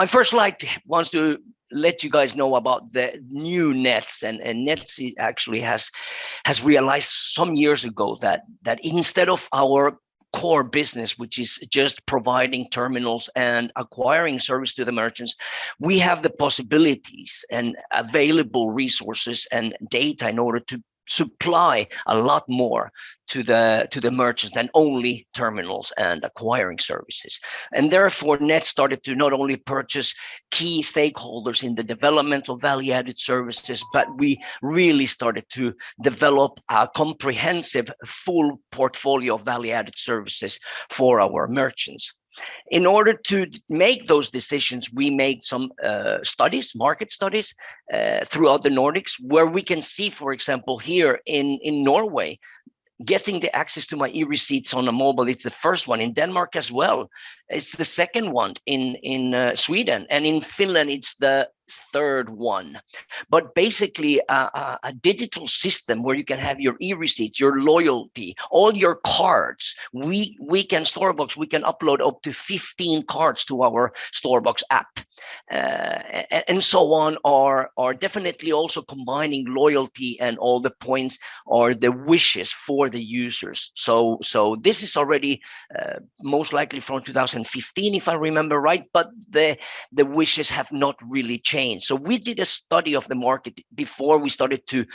my first slide wants to let you guys know about the new Nets, and Nets actually has realized some years ago that instead of our core business, which is just providing terminals and acquiring service to the merchants, we have the possibilities and available resources and data in order to supply a lot more to the merchants than only terminals and acquiring services. And therefore, Net started to not only purchase key stakeholders in the development of value-added services, but we really started to develop a comprehensive full portfolio of value-added services for our merchants. In order to make those decisions, we made some market studies throughout the Nordics, where we can see, for example, here in Norway, getting the access to my e-receipts on a mobile, it's the first one. In Denmark as well, it's the second one. In Sweden, and in Finland, it's the third one. But basically a digital system where you can have your e-receipts, your loyalty, all your cards. We can Storebox, we can upload up to 15 cards to our Storebox app, and so on, are definitely also combining loyalty and all the points or the wishes for the users. So this is already most likely from 2015, if I remember right, but the wishes have not really changed. So we did a study of the market before we started to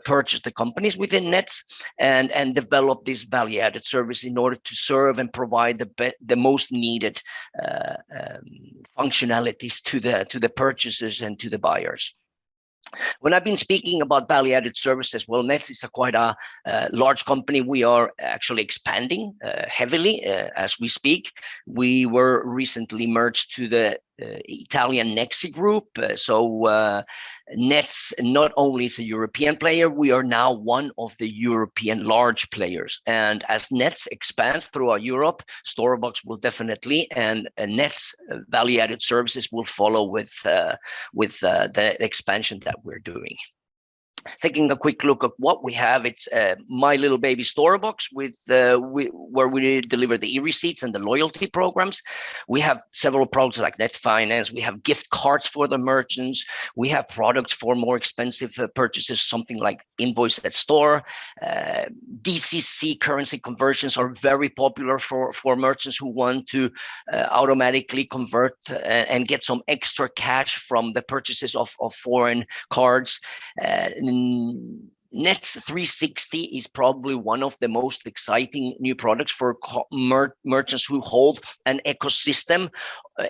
purchase the companies within Nets and develop this value-added service in order to serve and provide the most needed functionalities to the purchasers and to the buyers. When I've been speaking about value-added services, well, Nets is quite a large company. We are actually expanding heavily as we speak. We were recently merged to the Italian Nexi Group. So Nets not only is a European player, we are now one of the European large players. And as Nets expands throughout Europe, Storebox will definitely, and Nets value-added services will follow with the expansion that we're doing. Taking a quick look at what we have, it's my little baby Storebox where we deliver the e-receipts and the loyalty programs. We have several products like Net Finance. We have gift cards for the merchants. We have products for more expensive purchases, something like Invoice at Store. DCC currency conversions are very popular for merchants who want to automatically convert and get some extra cash from the purchases of foreign cards. Nets 360 is probably one of the most exciting new products for merchants who hold an ecosystem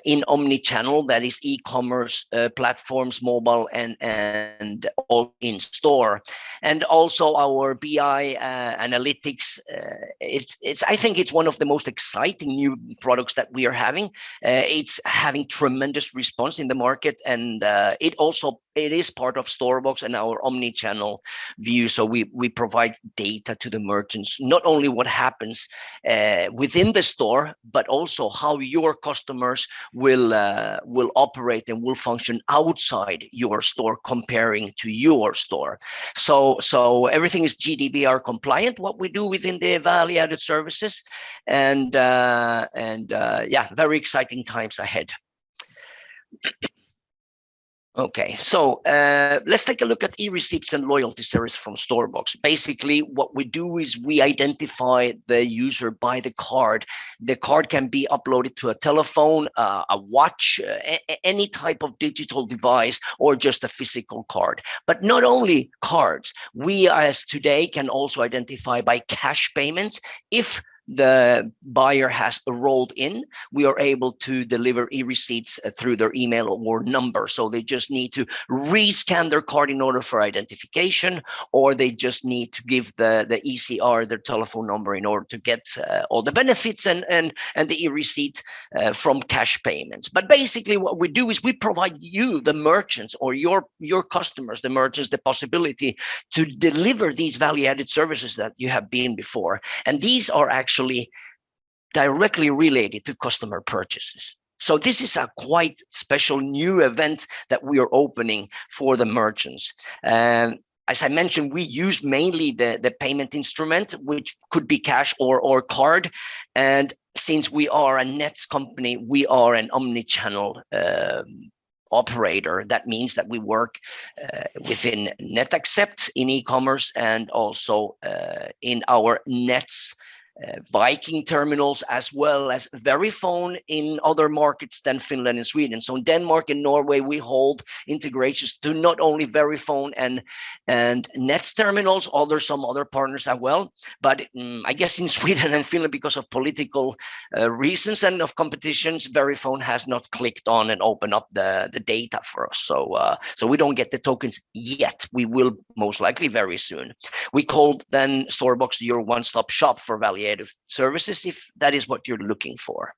in omni-channel, that is e-commerce platforms, mobile and all in store. And also our BI analytics. I think it's one of the most exciting new products that we are having. It's having tremendous response in the market, and it is part of Storebox and our omni-channel view. So we provide data to the merchants, not only what happens within the store, but also how your customers will operate and will function outside your store comparing to your store. So everything is GDPR compliant, what we do within the value-added services, and yeah, very exciting times ahead. Okay, so let's take a look at e-receipts and loyalty service from Storebox. Basically, what we do is we identify the user by the card. The card can be uploaded to a telephone, a watch, any type of digital device, or just a physical card. But not only cards, we as today can also identify by cash payments. If the buyer has rolled in, we are able to deliver e-receipts through their email or number. So they just need to rescan their card in order for identification, or they just need to give the ECR their telephone number in order to get all the benefits and the e-receipt from cash payments. But basically what we do is we provide you, the merchants, or your customers, the merchants, the possibility to deliver these value-added services that you have been before. And these are actually directly related to customer purchases. So this is a quite special new event that we are opening for the merchants. as I mentioned, we use mainly the payment instrument, which could be cash or card. And since we are a Nets company, we are an omni-channel operator. That means that we work within NetAccept in e-commerce and also in our Nets Viking terminals, as well as Verifone in other markets than Finland and Sweden. So in Denmark and Norway, we hold integrations to not only Verifone and Nets terminals, some other partners as well. But I guess in Sweden and Finland, because of political reasons and of competitions, Verifone has not clicked on and opened up the data for us. So we don't get the tokens yet. We will most likely very soon. We called then Storebox your one-stop shop for value services, if that is what you're looking for.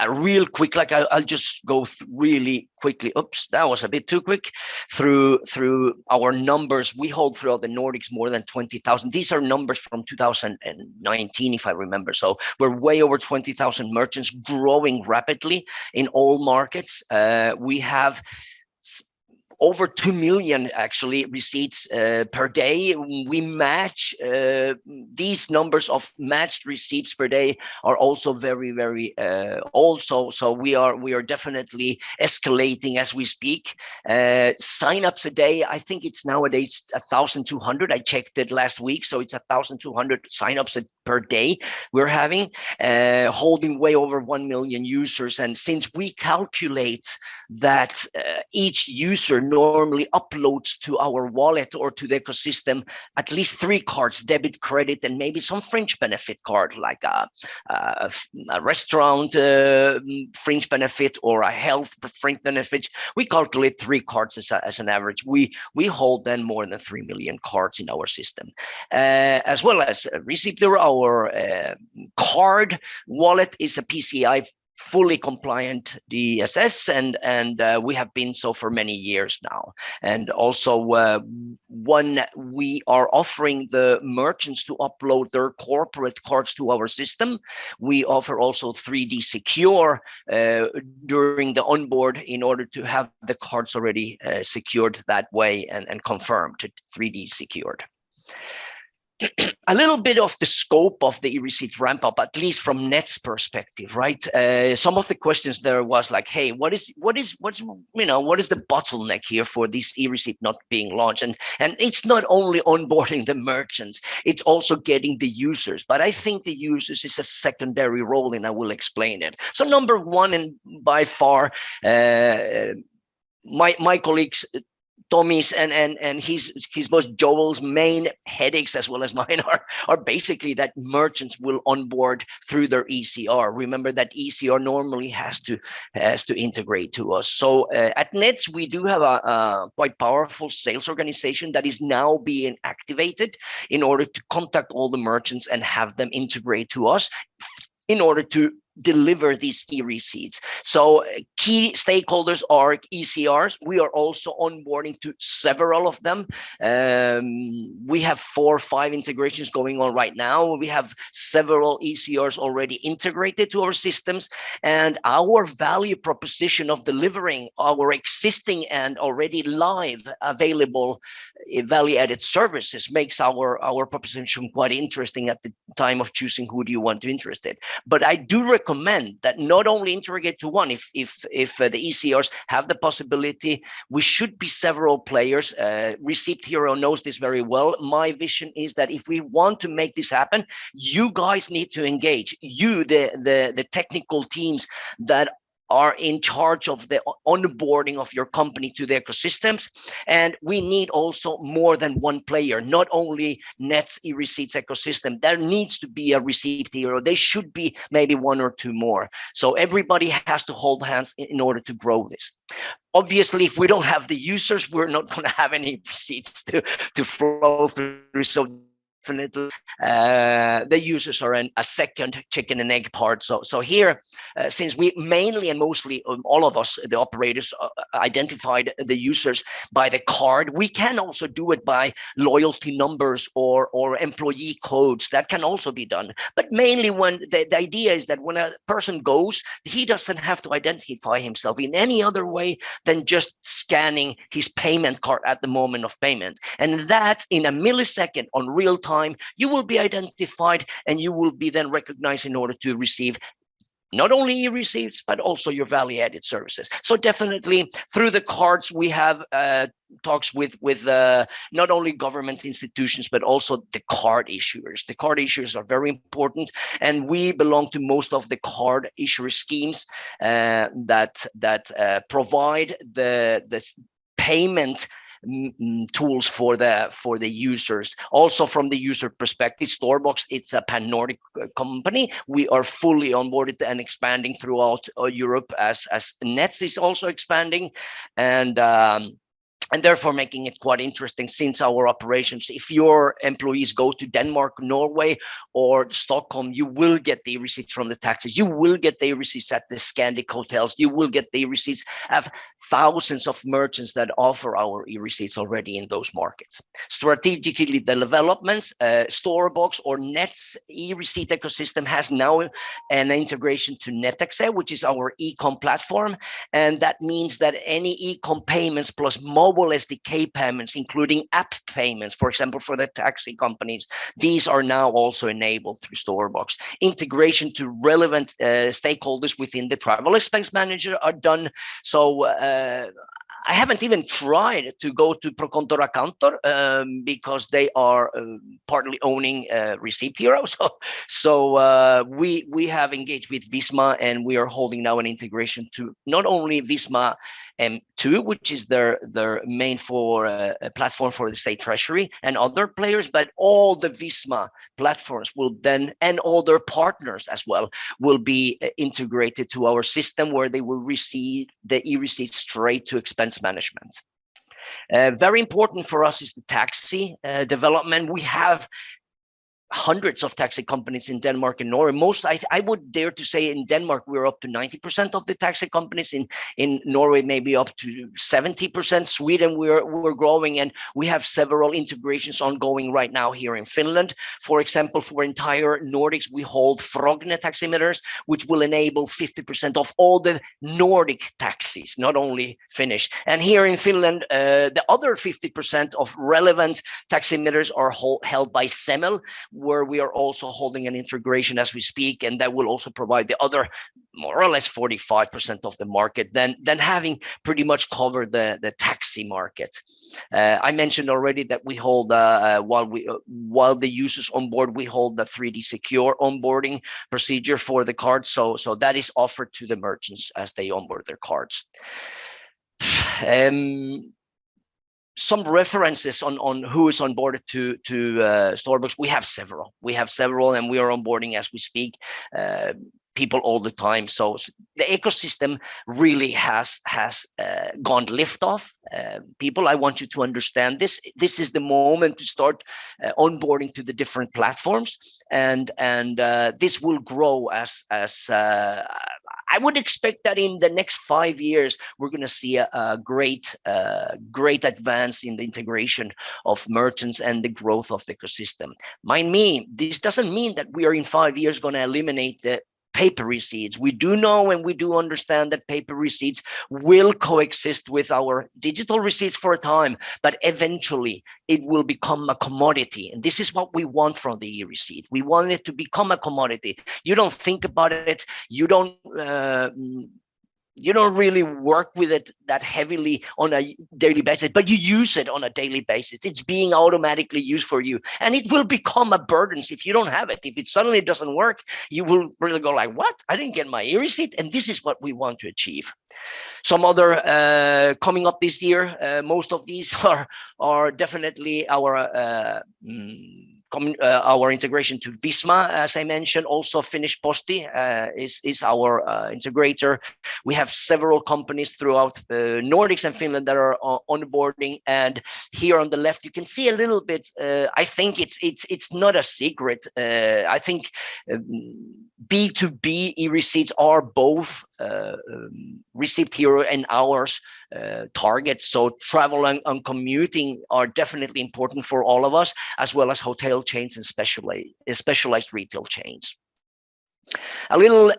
Real quick, like I'll just go really quickly. Oops, that was a bit too quick. Through our numbers, we hold throughout the Nordics more than 20,000. These are numbers from 2019, if I remember. So we're way over 20,000 merchants, growing rapidly in all markets. We have over 2 million actually receipts per day. We match these numbers of matched receipts per day are also very, very old. So we are definitely escalating as we speak. Signups a day, I think it's nowadays 1,200. I checked it last week, so it's 1,200 signups per day we're having, holding way over 1 million users. And since we calculate that each user normally uploads to our wallet or to the ecosystem at least 3 cards, debit, credit, and maybe some fringe benefit card, like a restaurant fringe benefit or a health fringe benefit. We calculate 3 cards as an average. We hold then more than 3 million cards in our system, as well as Receptor. Our card wallet is a PCI fully compliant DSS, and we have been so for many years now. And also when we are offering the merchants to upload their corporate cards to our system, we offer also 3D secure during the onboard in order to have the cards already secured that way and confirmed, 3D secured. A little bit of the scope of the e-receipt ramp up, at least from Net's perspective, right? Some of the questions there was like, hey, what is the bottleneck here for this e-receipt not being launched? And it's not only onboarding the merchants, it's also getting the users. But I think the users is a secondary role, and I will explain it. So number one, and by far, my colleagues, Tommy's and his boss Joel's main headaches, as well as mine, are basically that merchants will onboard through their ECR. Remember that ECR normally has to integrate to us. So at Nets, we do have a quite powerful sales organization that is now being activated in order to contact all the merchants and have them integrate to us in order to deliver these e-receipts. So key stakeholders are ECRs. We are also onboarding to several of them. We have 4 or 5 integrations going on right now. We have several ECRs already integrated to our systems, and our value proposition of delivering our existing and already live available value-added services makes our proposition quite interesting at the time of choosing who do you want to interest in. But I do recommend that not only integrate to one. If the ECRs have the possibility, we should be several players. Receipt Hero knows this very well. My vision is that if we want to make this happen, you guys need to engage. You, the technical teams that are in charge of the onboarding of your company to the ecosystems. And we need also more than one player, not only Nets e-receipts ecosystem. There needs to be a Receipt Hero. They should be maybe 1 or 2 more. So everybody has to hold hands in order to grow this. Obviously, if we don't have the users, we're not going to have any receipts to flow through. So definitely the users are a second chicken and egg part. So here, since we mainly and mostly all of us, the operators, identified the users by the card, we can also do it by loyalty numbers or employee codes. That can also be done. But mainly when the idea is that when a person goes, he doesn't have to identify himself in any other way than just scanning his payment card at the moment of payment. And that in a millisecond on real time, you will be identified and you will be then recognized in order to receive not only e-receipts, but also your value-added services. So definitely through the cards, we have talks with not only government institutions, but also the card issuers. The card issuers are very important, and we belong to most of the card issuer schemes that provide the payment tools for the users. Also from the user perspective, Storebox, it's a pan-Nordic company. We are fully onboarded and expanding throughout Europe as Nets is also expanding, and therefore making it quite interesting since our operations. If your employees go to Denmark, Norway, or Stockholm, you will get the receipts from the taxis. You will get the receipts at the Scandic hotels. You will get the receipts of thousands of merchants that offer our e-receipts already in those markets. Strategically, the developments, Storebox or Net's e-receipt ecosystem has now an integration to NetAccess, which is our e-com platform. And that means that any e-com payments plus mobile SDK payments, including app payments, for example, for the taxi companies, these are now also enabled through Storebox. Integration to relevant stakeholders within the travel expense manager are done. So I haven't even tried to go to Procontor Accountor because they are partly owning Receipt Hero. So we have engaged with Visma, and we are holding now an integration to not only Visma M2, which is their main platform for the state treasury and other players, but all the Visma platforms will then, and all their partners as well, will be integrated to our system, where they will receive the e-receipts straight to expense management. Very important for us is the taxi development. We have hundreds of taxi companies in Denmark and Norway. Most, I would dare to say, in Denmark we're up to 90% of the taxi companies. In Norway maybe up to 70%. Sweden we're growing, and we have several integrations ongoing right now here in Finland. For example, for entire Nordics, we hold Frogne taximeters, which will enable 50% of all the Nordic taxis, not only Finnish. And here in Finland, the other 50% of relevant taximeters are held by Semel, where we are also holding an integration as we speak, and that will also provide the other more or less 45% of the market, then having pretty much covered the taxi market. I mentioned already that we hold while the users on board, we hold the 3D secure onboarding procedure for the cards. So that is offered to the merchants as they onboard their cards. Some references on who is onboarded to Storebox. We have several, and we are onboarding as we speak people all the time. So the ecosystem really has gone lift off. People, I want you to understand this. This is the moment to start onboarding to the different platforms, and this will grow as I would expect that in the next 5 years, we're going to see a great advance in the integration of merchants and the growth of the ecosystem. Mind me, this doesn't mean that we are in 5 years going to eliminate the paper receipts. We do know and we do understand that paper receipts will coexist with our digital receipts for a time, but eventually it will become a commodity. And this is what we want from the e-receipt. We want it to become a commodity. You don't think about it. You don't really work with it that heavily on a daily basis, but you use it on a daily basis. It's being automatically used for you, and it will become a burden if you don't have it. If it suddenly doesn't work, you will really go like, what? I didn't get my e-receipt. And this is what we want to achieve. Some other coming up this year, most of these are definitely our our integration to Visma, as I mentioned. Also, Finnish Posti is our integrator. We have several companies throughout the Nordics and Finland that are onboarding. And here on the left, you can see a little bit. I think it's not a secret. I think B2B e-receipts are both Receipt Hero and ours targets. So travel and commuting are definitely important for all of us, as well as hotel chains and specialized retail chains. A little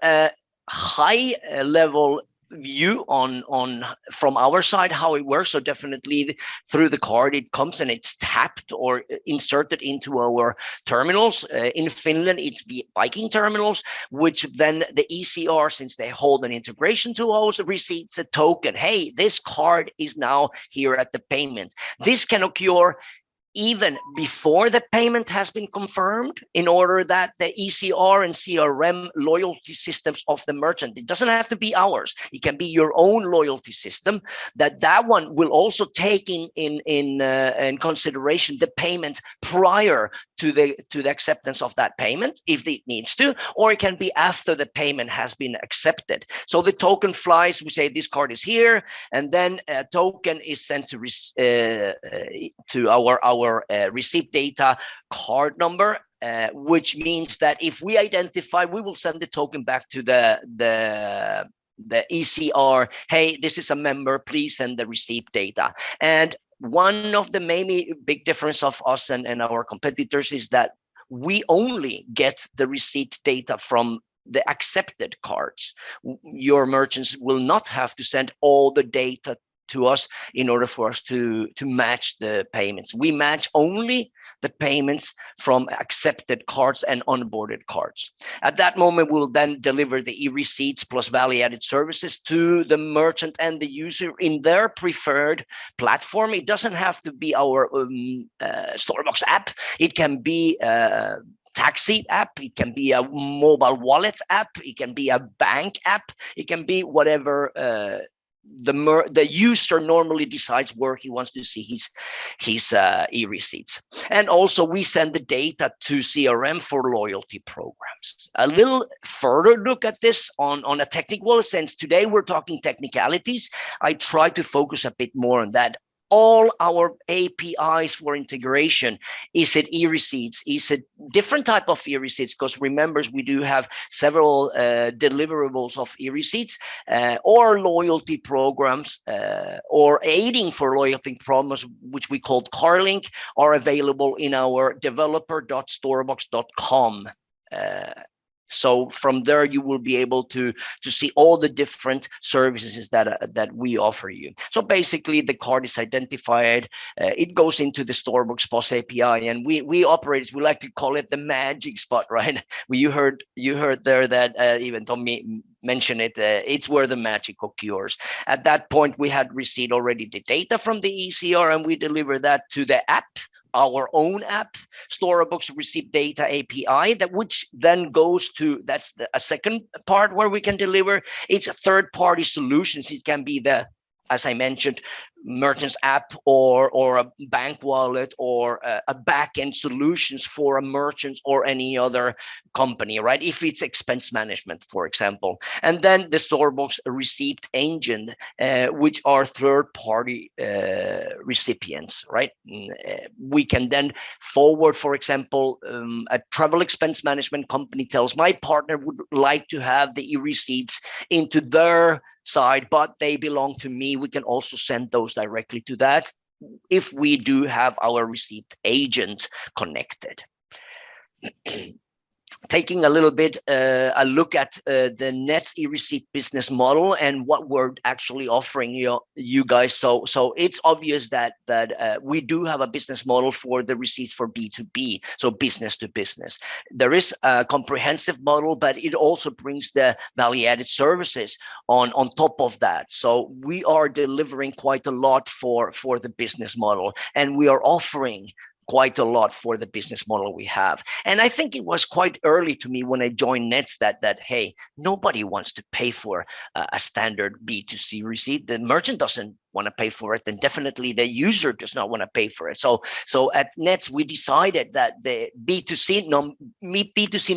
high level view on from our side how it works. So definitely through the card it comes and it's tapped or inserted into our terminals. In Finland it's Viking terminals, which then the ECR, since they hold an integration to us, receives a token. Hey, this card is now here at the payment. This can occur even before the payment has been confirmed, in order that the ECR and CRM loyalty systems of the merchant, it doesn't have to be ours, it can be your own loyalty system, that one will also take in consideration the payment prior to the acceptance of that payment, if it needs to, or it can be after the payment has been accepted. So the token flies, we say this card is here, and then a token is sent to our receipt data card number, which means that if we identify, we will send the token back to the ECR. Hey, this is a member, please send the receipt data. And one of the maybe big difference of us and our competitors is that we only get the receipt data from the accepted cards. Your merchants will not have to send all the data to us in order for us to match the payments. We match only the payments from accepted cards and onboarded cards. At that moment, we'll then deliver the e-receipts plus value-added services to the merchant and the user in their preferred platform. It doesn't have to be our Storebox app. It can be taxi app, it can be a mobile wallet app, it can be a bank app, it can be whatever the user normally decides where he wants to see his e-receipts. And also we send the data to CRM for loyalty programs. A little further look at this on a technical sense. Today we're talking technicalities. I try to focus a bit more on that. All our APIs for integration, is it e-receipts, is it different type of e-receipts, because remember we do have several deliverables of e-receipts, or loyalty programs, or aiding for loyalty programs, which we call CarLink, are available in our developer.storebox.com. So from there, you will be able to see all the different services that we offer you. So basically, the card is identified. It goes into the Storebox POS API, and we operate. We like to call it the magic spot, right? You heard there that even Tommy mentioned it. It's where the magic occurs. At that point, we had received already the data from the ECR, and we deliver that to the app. Our own app, Storebox Receipt Data API, that which then goes to, that's a second part where we can deliver. It's a third-party solutions. It can be the, as I mentioned, merchant's app or a bank wallet or a back-end solutions for a merchant or any other company, right? If it's expense management, for example. And then the Storebox receipt engine, which are third-party recipients, right? We can then forward, for example, a travel expense management company tells my partner would like to have the e-receipts into their side, but they belong to me. We can also send those directly to that if we do have our receipt agent connected. Taking a little bit a look at the Nets e-receipt business model and what we're actually offering you guys. So it's obvious that we do have a business model for the receipts for B2B, so business to business. There is a comprehensive model, but it also brings the value-added services on top of that. So we are delivering quite a lot for the business model, and we are offering quite a lot for the business model we have. And I think it was quite early to me when I joined Nets that hey, nobody wants to pay for a standard B2C receipt. The merchant doesn't want to pay for it, then definitely the user does not want to pay for it. So at Nets, we decided that the B2C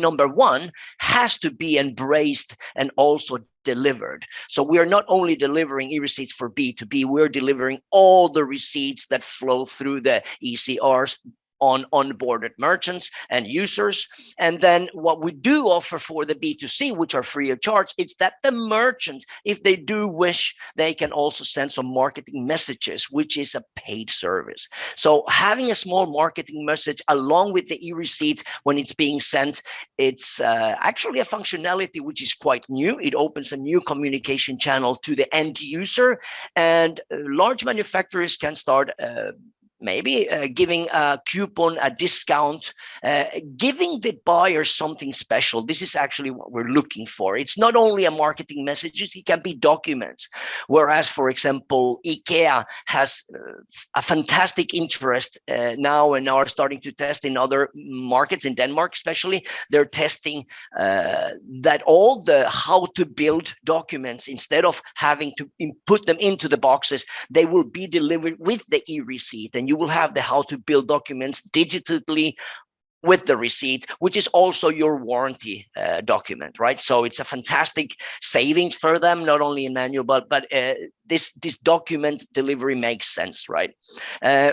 number one has to be embraced and also delivered. So we are not only delivering e-receipts for B2B, we're delivering all the receipts that flow through the ECRs on onboarded merchants and users. And then what we do offer for the B2C, which are free of charge, it's that the merchant, if they do wish, they can also send some marketing messages, which is a paid service. So having a small marketing message along with the e-receipt when it's being sent, it's actually a functionality which is quite new. It opens a new communication channel to the end user, and large manufacturers can start maybe giving a coupon, a discount, giving the buyer something special. This is actually what we're looking for. It's not only a marketing message, it can be documents. Whereas, for example, IKEA has a fantastic interest now and are starting to test in other markets, in Denmark especially. They're testing that all the how to build documents, instead of having to put them into the boxes, they will be delivered with the e-receipt, and you will have the how to build documents digitally with the receipt, which is also your warranty document, right? So it's a fantastic savings for them, not only in manual, but this document delivery makes sense, right?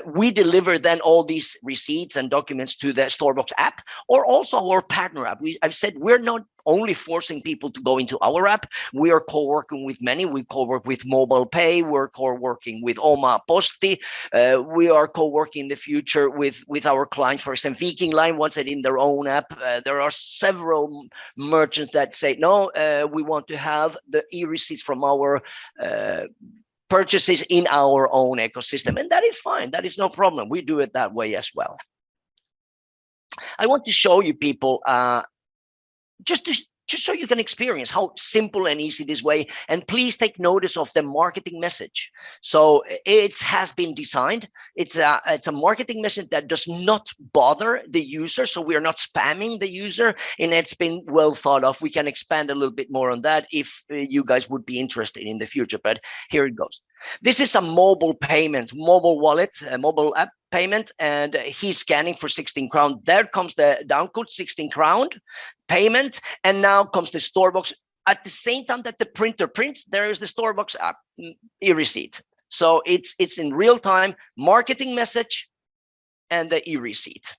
We deliver then all these receipts and documents to the Storebox app, or also our partner app. I've said we're not only forcing people to go into our app. We are co-working with many. We co-work with Mobile Pay. We're co-working with Oma Posti. We are co-working in the future with our clients. For example, Viking Line wants it in their own app. There are several merchants that say, no, we want to have the e-receipts from our purchases in our own ecosystem. And that is fine. That is no problem. We do it that way as well. I want to show you people just so you can experience how simple and easy this way. And please take notice of the marketing message. So it has been designed. It's a marketing message that does not bother the user. So we are not spamming the user, and it's been well thought of. We can expand a little bit more on that if you guys would be interested in the future, but here it goes. This is a mobile payment, mobile wallet, mobile app payment, and he's scanning for 16 crown. There comes the down code, 16 crown payment, and now comes the Storebox. At the same time that the printer prints, there is the Storebox app e-receipt. So it's in real time marketing message and the e-receipt.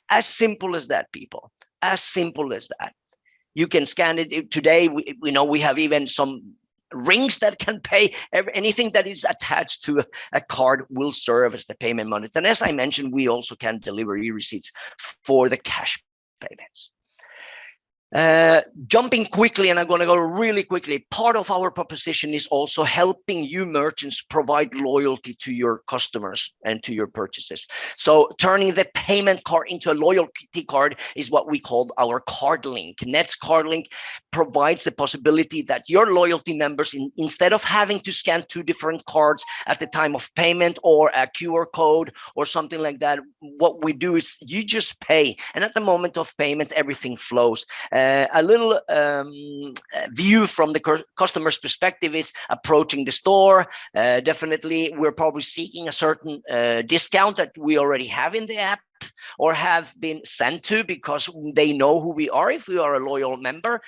As simple as that, people. As simple as that. You can scan it today. We know we have even some rings that can pay. Anything that is attached to a card will serve as the payment method. And as I mentioned, we also can deliver e-receipts for the cash payments. Jumping quickly, and I'm going to go really quickly. Part of our proposition is also helping you merchants provide loyalty to your customers and to your purchases. So turning the payment card into a loyalty card is what we call our card link. Nets Card Link provides the possibility that your loyalty members, instead of having to scan 2 different cards at the time of payment or a QR code or something like that, what we do is you just pay, and at the moment of payment, everything flows. A little view from the customer's perspective is approaching the store. Definitely, we're probably seeking a certain discount that we already have in the app or have been sent to, because they know who we are if we are a loyal member.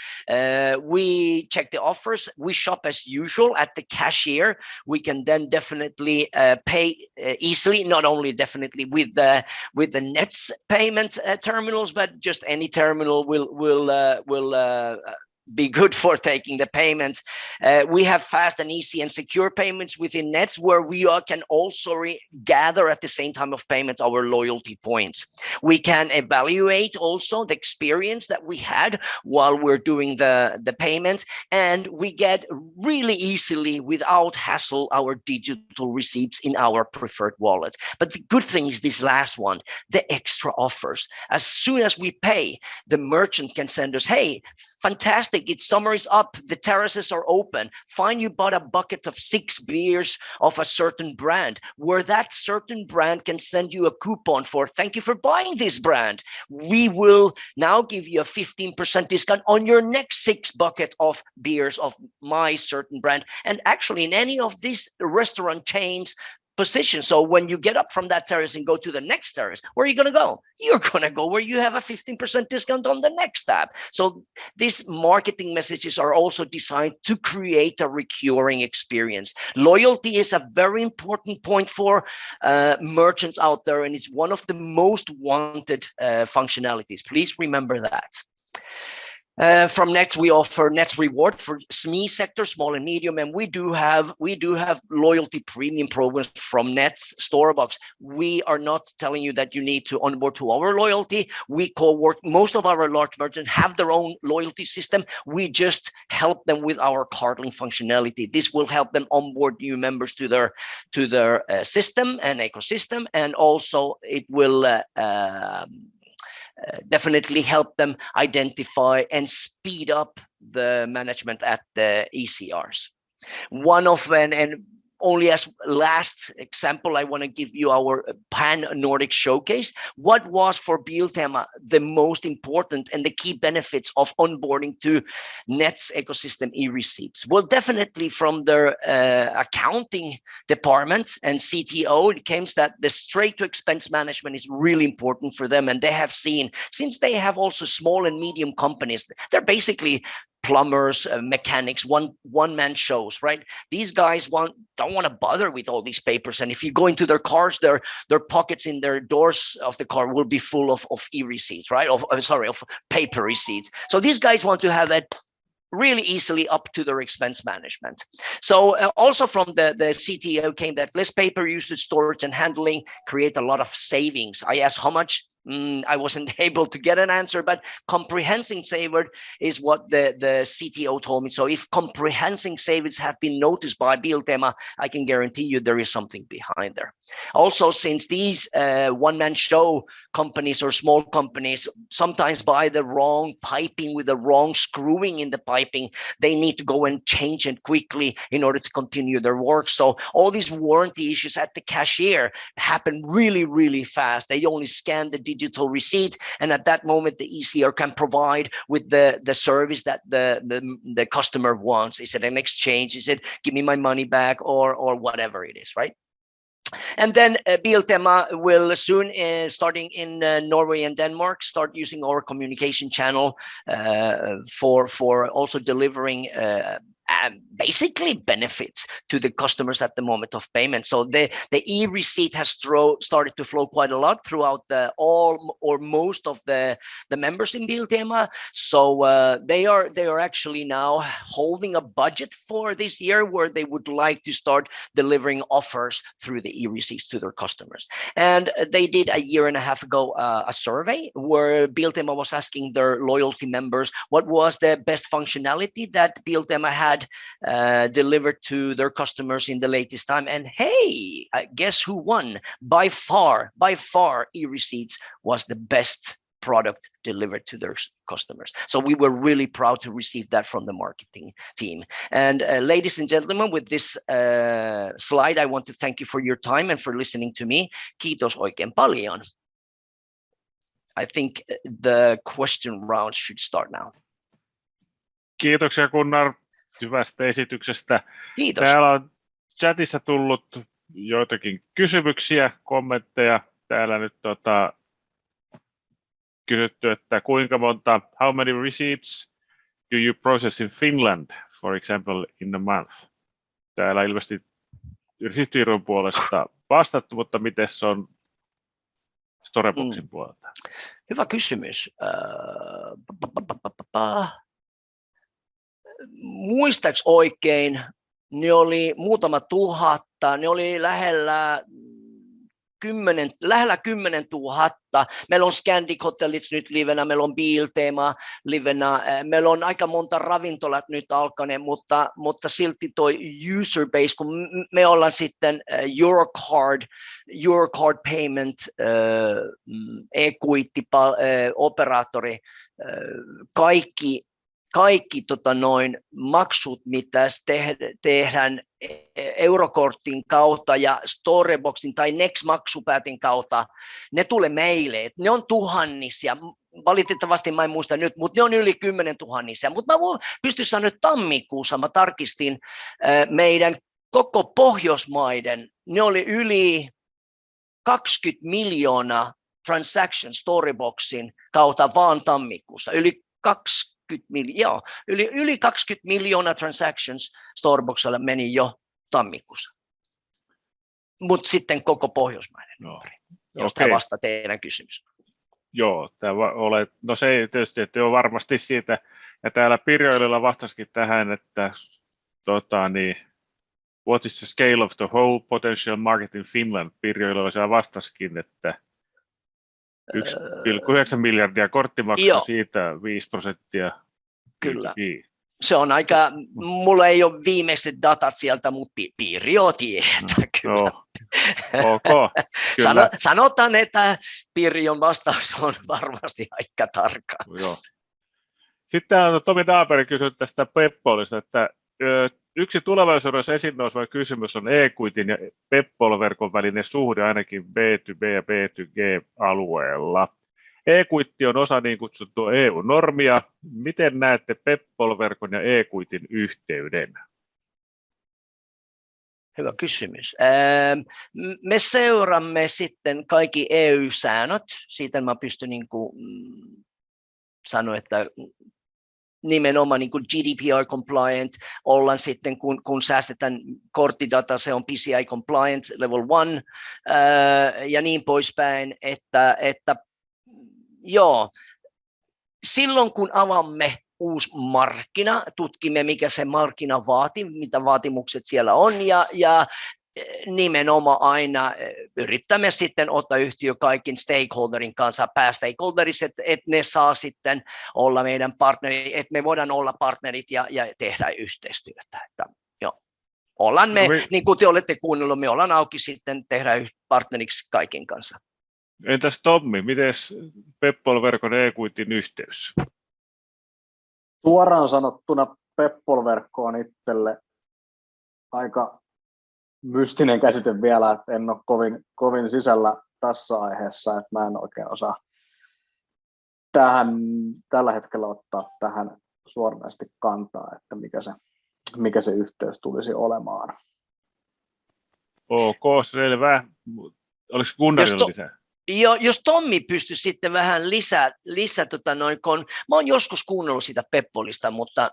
We check the offers. We shop as usual at the cashier. We can then definitely pay easily, not only definitely with the Nets payment terminals, but just any terminal will be good for taking the payment. We have fast and easy and secure payments within Nets, where we can also gather at the same time of payments our loyalty points. We can evaluate also the experience that we had while we're doing the payment, and we get really easily, without hassle, our digital receipts in our preferred wallet. But the good thing is this last one, the extra offers. As soon as we pay, the merchant can send us, hey, fantastic, fantastic. It's summer is up. The terraces are open. Fine, you bought a bucket of 6 beers of a certain brand, where that certain brand can send you a coupon for, thank you for buying this brand. We will now give you a 15% discount on your next 6 bucket of beers of my certain brand. And actually, in any of these restaurant chains position. So when you get up from that terrace and go to the next terrace, where are you going to go? You're going to go where you have a 15% discount on the next tab. So these marketing messages are also designed to create a recurring experience. Loyalty is a very important point for merchants out there, and it's one of the most wanted functionalities. Please remember that. From Nets, we offer Nets Reward for SME sector, small and medium, and we do have loyalty premium programs from Nets Storebox. We are not telling you that you need to onboard to our loyalty. We co-work. Most of our large merchants have their own loyalty system. We just help them with our cardling functionality. This will help them onboard new members to their system and ecosystem, and also it will definitely help them identify and speed up the management at the ECRs. One of and only as last example, I want to give you our pan-Nordic showcase. What was for Biltema the most important and the key benefits of onboarding to Nets ecosystem e-receipts? Well, definitely from their accounting department and CTO, it came that the straight-to-expense management is really important for them. And they have seen, since they have also small and medium companies, they're basically plumbers, mechanics, one-man shows, right? These guys don't want to bother with all these papers. And if you go into their cars, their pockets in their doors of the car will be full of e-receipts, right? Of paper receipts. So these guys want to have that really easily up to their expense management. So also from the CTO came that less paper usage, storage, and handling create a lot of savings. I asked how much. I wasn't able to get an answer, but comprehensive savings is what the CTO told me. So if comprehensive savings have been noticed by Biltema, I can guarantee you there is something behind there. Also, since these one-man show companies or small companies sometimes buy the wrong piping with the wrong screwing in the piping, they need to go and change it quickly in order to continue their work. So all these warranty issues at the cashier happen really, really fast. They only scan the digital receipt, and at that moment the ECR can provide with the service that the customer wants. Is it an exchange? Is it give me my money back, or whatever it is, right? And then Biltema will soon, starting in Norway and Denmark, start using our communication channel for also delivering basically benefits to the customers at the moment of payment. So the e-receipt has started to flow quite a lot throughout all or most of the members in Biltema. So they are actually now holding a budget for this year where they would like to start delivering offers through the e-receipts to their customers. And they did a year and a half ago a survey where Biltema was asking their loyalty members what was the best functionality that Biltema had delivered to their customers in the latest time. And hey, guess who won? By far, e-receipts was the best product delivered to their customers. So we were really proud to receive that from the marketing team. And ladies and gentlemen, with this slide, I want to thank you for your time and for listening to me. Kiitos oikein paljon. I think the question round should start now. Kiitoksia Gunnar hyvästä esityksestä. Kiitos. Täällä on chatissa tullut joitakin kysymyksiä, kommentteja. Täällä nyt kysytty, että kuinka monta, how many receipts do you process in Finland, for example, in a month? Täällä ilmeisesti receipt-virun puolesta vastattu, mutta miten se on Storeboxin puolelta? Hyvä kysymys. Muistaaks oikein, ne oli muutama tuhatta, ne oli lähellä 10 000. Meillä on Scandic Hotellit nyt livenä, meillä on Biltema livenä, meillä on aika monta ravintolat nyt alkaneet, mutta silti toi user base, kun me ollaan sitten Eurocard payment, eKuitti operaattori, kaikki kaikki maksut, mitä tehdään eurokortin kautta ja Storeboxin tai Next-maksupäätin kautta, ne tulee meille. Ne on tuhannisia. Valitettavasti mä en muista nyt, mutta ne on yli 10 000. Mutta mä pystyn sanoa, että tammikuussa mä tarkistin meidän koko Pohjoismaiden, ne oli yli 20 miljoonaa transactions Storeboxin kautta vaan tammikuussa. Yli 20 miljoonaa transactions Storeboxilla meni jo tammikuussa. Mutta sitten koko Pohjoismaiden ympäri, jos tämä vastaa teidän kysymys. Joo, no se ei tietysti, että on varmasti siitä, ja täällä Pirjoililla vastasikin tähän, että what is the scale of the whole potential market in Finland? Pirjoililla se vastasikin, että 1,9 miljardia korttimaksua, siitä 5%. Kyllä. Se on aika, mulla ei ole viimeiset datat sieltä, mutta Pirjo tietää kyllä. Okay, kyllä. Sanotaan, että Pirjon vastaus on varmasti aika tarkka. Joo. Sitten on Tomi Daaberg kysynyt tästä PEPPOLista, että yksi tulevaisuudessa esiin nouseva kysymys on eKuitin ja PEPPOL-verkon välinen suhde ainakin B2B ja B2G-alueella. eKuitti on osa niin kutsuttua EU-normia. Miten näette PEPPOL-verkon ja eKuitin yhteyden? Hyvä kysymys. Me seuraamme sitten kaikki EU-säännöt. Siitä mä pystyn sanoa, että nimenomaan niin kuin GDPR compliant ollaan sitten, kun säästetään korttidata, se on PCI compliant level 1 ja niin poispäin, että joo, silloin kun avaamme uusi markkina, tutkimme mikä se markkina vaatii, mitä vaatimukset siellä on ja nimenomaan aina yrittämme sitten ottaa yhtiö kaikin stakeholderin kanssa, päästakeholderissa, että ne saa sitten olla meidän partnerit, että me voidaan olla partnerit ja tehdä yhteistyötä. Että, joo. Ollaan me, niin kuin te olette kuunnellut, me ollaan auki sitten tehdä partneriksi kaikin kanssa. Entäs Tommi, miten PEPPOL-verkon eKuitin yhteys? Suoraan sanottuna PEPPOL-verkko on itselle aika mystinen käsite vielä, että en ole kovin sisällä tässä aiheessa, että mä en oikein osaa tällä hetkellä ottaa tähän suoranaisesti kantaa, että mikä se yhteys tulisi olemaan. Ok, selvä. Oliko Gunnarilla lisää? Jos Tommi pystyisi sitten vähän lisää kun mä oon joskus kuunnellut sitä PEPPOLista, mutta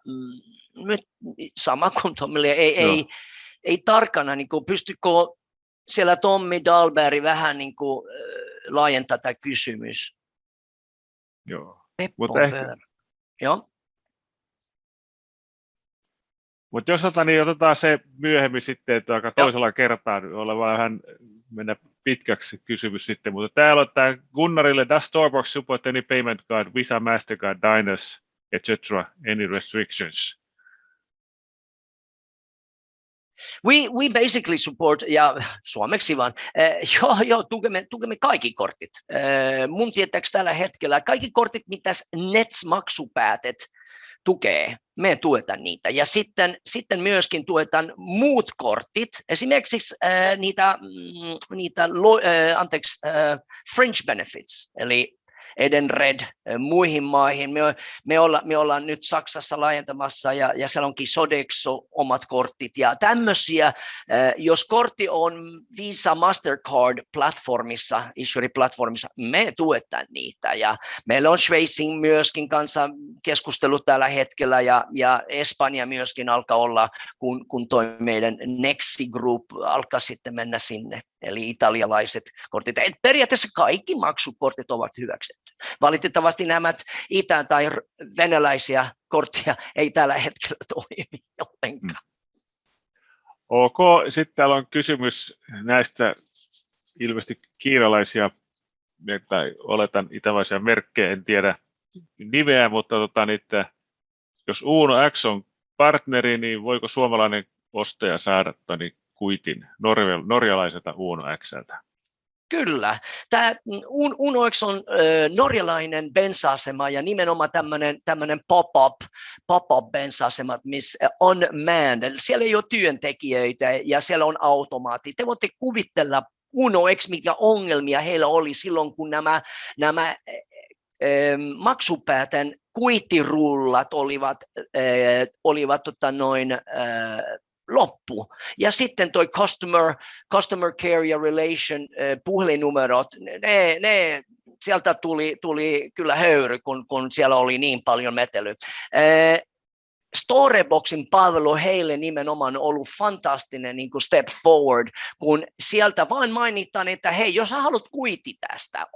nyt sama kuin Tommille ei tarkana, niin pystykö siellä Tommi Dahlberg vähän niin kuin, laajentaa tämä kysymys? Joo. Joo. Mutta jos otetaan se myöhemmin sitten, että aika toisella kertaa vähän mennä pitkäksi kysymys sitten, mutta täällä on tämä Gunnarille, does Storebox support any payment card, Visa, Mastercard, Diners, etc., any restrictions? We basically support, ja suomeksi vaan, tukemme kaikki kortit. Mun tietääks tällä hetkellä kaikki kortit, mitä Nets-maksupäätet tukee, me tuetaan niitä. Ja sitten myöskin tuetaan muut kortit, esimerkiksi fringe benefits, eli Edenred muihin maihin. Me ollaan nyt Saksassa laajentamassa ja siellä onkin Sodexo omat kortit ja tämmöisiä. Jos kortti on Visa Mastercard-platformissa, issueri-platformissa, me tuetaan niitä. Ja meillä on Schweizin myöskin kanssa keskustelut tällä hetkellä ja Espanja myöskin alkaa olla, kun toi meidän Nexi Group alkaa sitten mennä sinne. Eli italialaiset kortit. Et periaatteessa kaikki maksukortit ovat hyväksytty. Valitettavasti nämä itä- tai venäläisiä korttia ei tällä hetkellä toimi ollenkaan. Ok, sitten täällä on kysymys näistä ilmeisesti kiinalaisia, tai oletan itävaisia merkkejä, en tiedä nimeä, mutta jos Uno X on partneri, niin voiko suomalainen ostaja saada kuitin norjalaiselta Uno X:ltä? Kyllä. Tämä Unox on norjalainen bensa-asema ja nimenomaan tämmöinen pop-up bensa-asemat, missä on manned. Siellä ei ole työntekijöitä ja siellä on automaatti. Te voitte kuvitella Unox, mikä ongelmia heillä oli silloin, kun nämä maksupäätän kuittirullat olivat loppu. Ja sitten toi customer care ja relation puhelinnumerot, ne sieltä tuli kyllä höyry, kun siellä oli niin paljon metelyä. Storeboxin palvelu heille nimenomaan on ollut fantastinen niin kuin step forward, kun sieltä vain mainitaan, että hei, jos haluat kuiti tästä,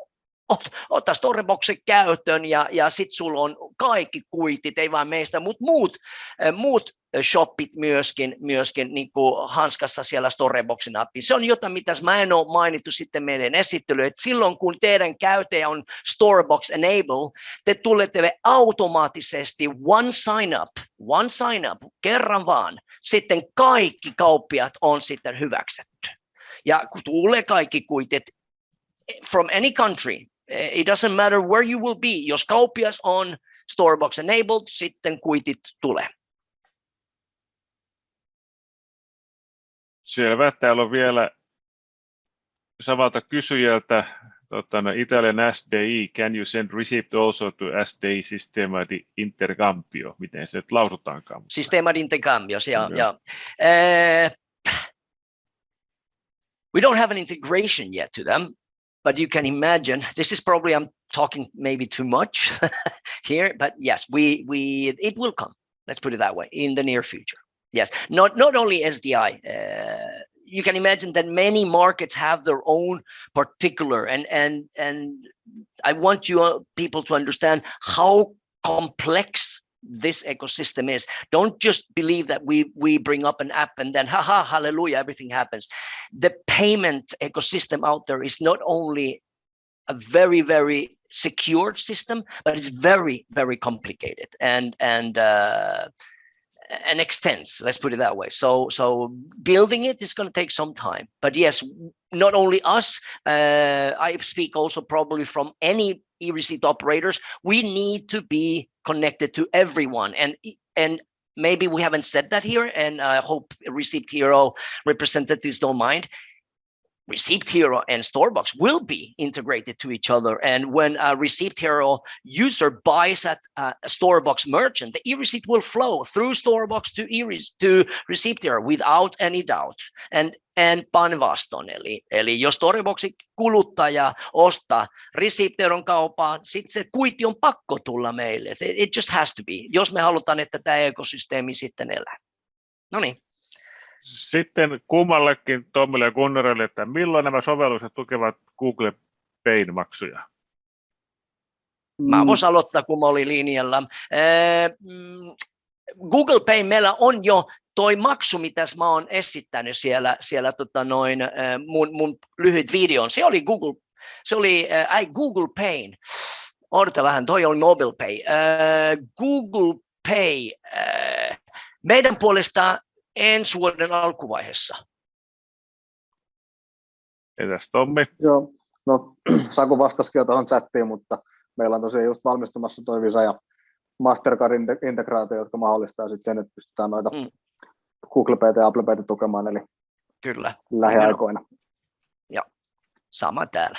ota Storeboxin käyttöön ja sit sulla on kaikki kuitit, ei vain meistä, mutta muut shopit myöskin niin kuin hanskassa siellä Storeboxin appiin. Se on jotain, mitä mä en ole mainittu sitten meidän esittelyyn, että silloin kun teidän käyttäjä on Storebox enable, te tulette automaattisesti one sign up, kerran vaan, sitten kaikki kauppiat on sitten hyväksytty. Ja kun tulee kaikki kuitit from any country, it doesn't matter where you will be, jos kauppias on Storebox enabled, sitten kuitit tulee. Selvä. Täällä on vielä samalta kysyjältä Italian SDI. Can you send receipt also to SDI Sistema di Intercambio? Miten se nyt lausutaankaan? Sistema di Intercambio, ja. We don't have an integration yet to them, but you can imagine, this is probably, I'm talking maybe too much here, but yes, it will come. Let's put it that way, in the near future. Yes, not only SDI. You can imagine that many markets have their own particular, and I want you people to understand how complex this ecosystem is. Don't just believe that we bring up an app and then hallelujah, everything happens. The payment ecosystem out there is not only a very, very secure system, but it's very, very complicated and extends, let's put it that way. So building it is going to take some time. But yes, not only us, I speak also probably from any e-receipt operators, we need to be connected to everyone. And maybe we haven't said that here, and I hope Receipt Hero representatives don't mind. Receipt Hero and Storebox will be integrated to each other. And when a Receipt Hero user buys at a Storebox merchant, the e-receipt will flow through Storebox to Receipt Hero without any doubt. And päinvastoin. Eli jos Storeboxin kuluttaja ostaa Receipt Heron kaupaan, sitten se kuitti on pakko tulla meille. It just has to be, jos me halutaan, että tämä ekosysteemi sitten elää. No niin. Sitten kummallekin Tommille ja Gunnarille, että milloin nämä sovellukset tukevat Google Payn maksuja? Mä voisin aloittaa, kun mä olin linjalla. Google Pay meillä on jo toi maksu, mitä mä oon esittänyt siellä mun lyhyt videon. Se oli Google Pay. Odota vähän, toi oli Mobile Pay. Google Pay. Meidän puolesta ensi vuoden alkuvaiheessa. Entäs Tommi? Joo, no Saku vastasikin jo tuohon chattiin, mutta meillä on tosiaan just valmistumassa toi Visa ja Mastercard-integraatio, jotka mahdollistaa sitten sen, että pystytään noita Google Paytä ja Apple Paytä tukemaan, eli kyllä. Lähiaikoina. Joo, sama täällä.